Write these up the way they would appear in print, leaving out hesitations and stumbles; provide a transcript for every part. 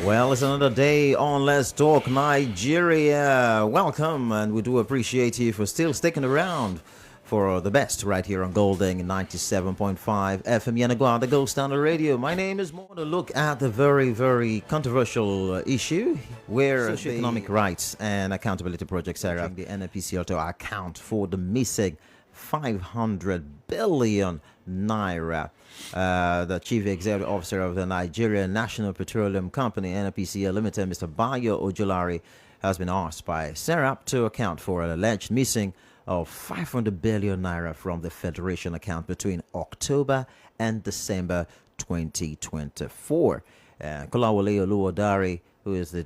Well, it's another day on Let's Talk Nigeria. Welcome, and we do appreciate you for still sticking around for the best right here on Golding 97.5 FM Yanagwa, the Gold Standard Radio. My name is More to look at the very, very controversial issue where socioeconomic rights and accountability project Sarah the NNPCL to account for the missing 500 billion naira. The chief executive officer of the Nigerian National Petroleum Company, NNPCL Limited, Mr. Bayo Ojolari, has been asked by SERAP to account for an alleged missing of 500 billion naira from the Federation account between October and December 2024. Kolawole Oluwadari, who is the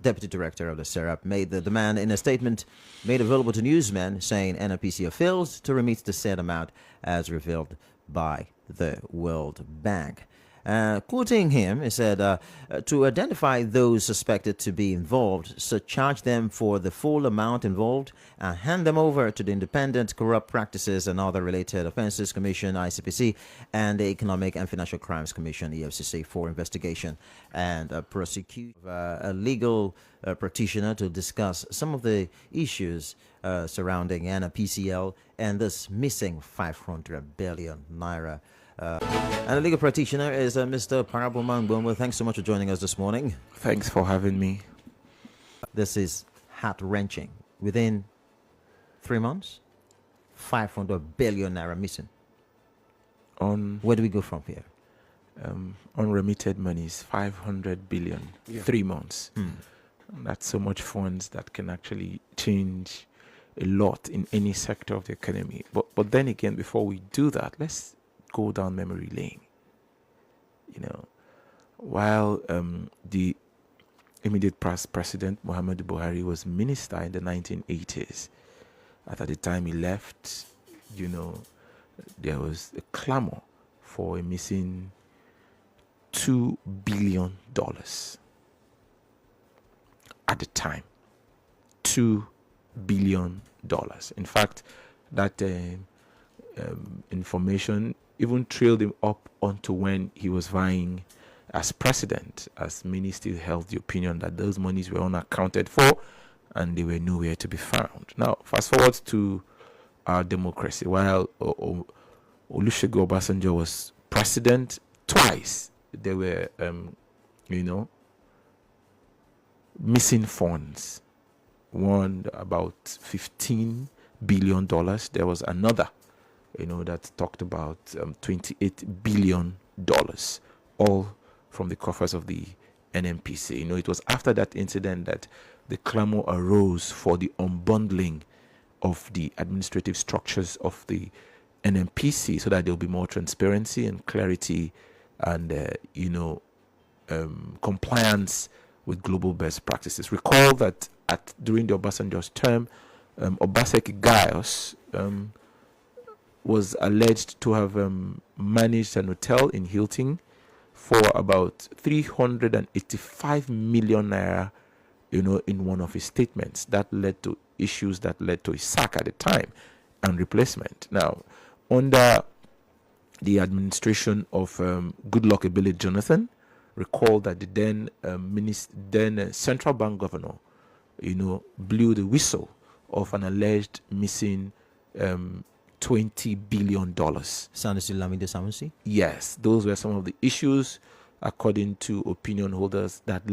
deputy director of the SERAP, made the demand in a statement made available to newsmen, saying NNPCL fails to remit the said amount as revealed by the World Bank. Quoting him, he said, to identify those suspected to be involved, so charge them for the full amount involved and hand them over to the Independent Corrupt Practices and Other Related Offences Commission, ICPC, and the Economic and Financial Crimes Commission, EFCC, for investigation and prosecute a legal practitioner to discuss some of the issues surrounding NNPCL and this missing 500 billion naira. And the legal practitioner is Mr. Barr Igbomgbo. Thanks so much for joining us this morning. Thanks for having me. This is heart-wrenching. Within 3 months, 500 billion naira missing. Where do we go from here? Unremitted monies, 500 billion, 3 months. That's so much funds that can actually change a lot in any sector of the economy. But then again, before we do that, let's go down memory lane. While the immediate past president Muhammadu Buhari was minister in the 1980s, at the time he left, there was a clamor for a missing $2 billion at the time. $2 billion. In fact, that information even trailed him up onto when he was vying as president, as many still held the opinion that those monies were unaccounted for and they were nowhere to be found. Now, fast forward to our democracy. While Olusegun Obasanjo was president twice, there were, missing funds. One about $15 billion. There was another that talked about $28 billion, all from the coffers of the NNPC. It was after that incident that the clamor arose for the unbundling of the administrative structures of the NNPC so that there will be more transparency and clarity and, compliance with global best practices. Recall that during the Obasanjo's term, Obaseki Gaius was alleged to have managed an hotel in Hilton for about 385 million naira, in one of his statements. That led to issues that led to his sack at the time and replacement. Now, under the administration of Goodluck Ebele Jonathan, recall that the then central bank governor, blew the whistle of an alleged missing $20 billion. Sanusi Lamide Sanusi? Yes, those were some of the issues, according to opinion holders, that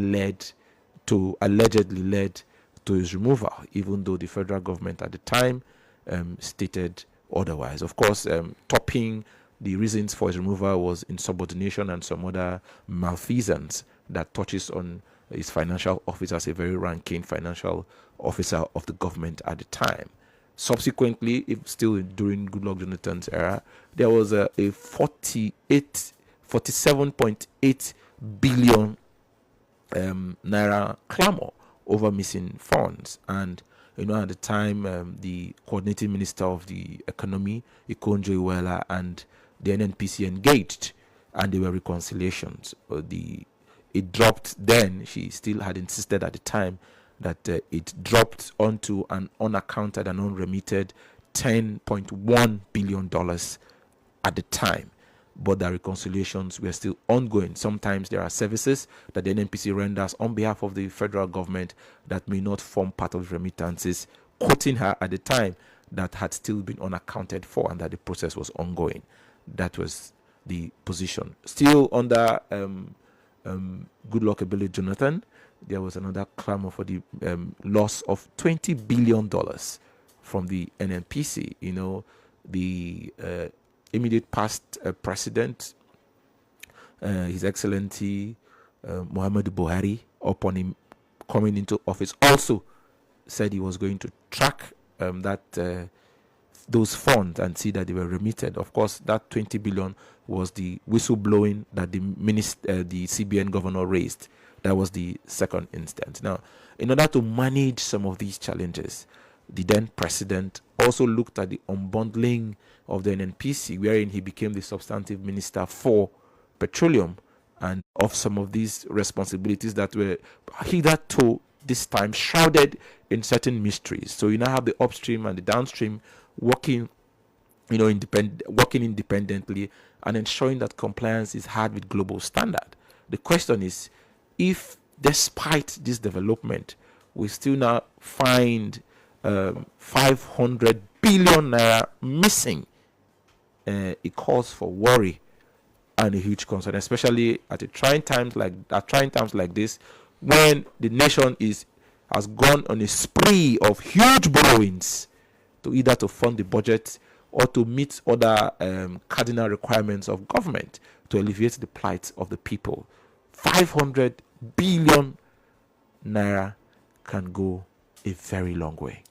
allegedly led to his removal, even though the federal government at the time stated otherwise. Of course, topping the reasons for his removal was insubordination and some other malfeasance that touches on his financial office as a very ranking financial officer of the government at the time. Subsequently, if still during Goodluck Jonathan's era, there was a 47.8 billion naira clamor over missing funds. And at the time, the coordinating minister of the economy, Ikonjo Iweala, and the NNPC engaged, and there were reconciliations. It dropped then. She still had insisted at the time that it dropped onto an unaccounted and unremitted $10.1 billion at the time. but that reconciliations were still ongoing. Sometimes there are services that the NNPC renders on behalf of the federal government that may not form part of remittances, quoting her at the time that had still been unaccounted for and that the process was ongoing. That was the position. Still under Goodluck Ebele Jonathan, there was another clamor for the loss of $20 billion from the NNPC. You know, the immediate past president, His Excellency Muhammadu Buhari, upon him coming into office, also said he was going to track those funds and see that they were remitted. Of course, that 20 billion was the whistleblowing that the CBN governor raised. That was the second instance. Now, in order to manage some of these challenges, the then president also looked at the unbundling of the NNPC, wherein he became the substantive minister for petroleum, and of some of these responsibilities that were hitherto this time shrouded in certain mysteries. So you now have the upstream and the downstream working, working independently and ensuring that compliance is had with global standard. The question is, if despite this development, we still now find 500 billion naira missing, it calls for worry and a huge concern, especially at trying times like this, when the nation has gone on a spree of huge borrowings to either to fund the budget or to meet other cardinal requirements of government to alleviate the plight of the people. 500 billion naira can go a very long way.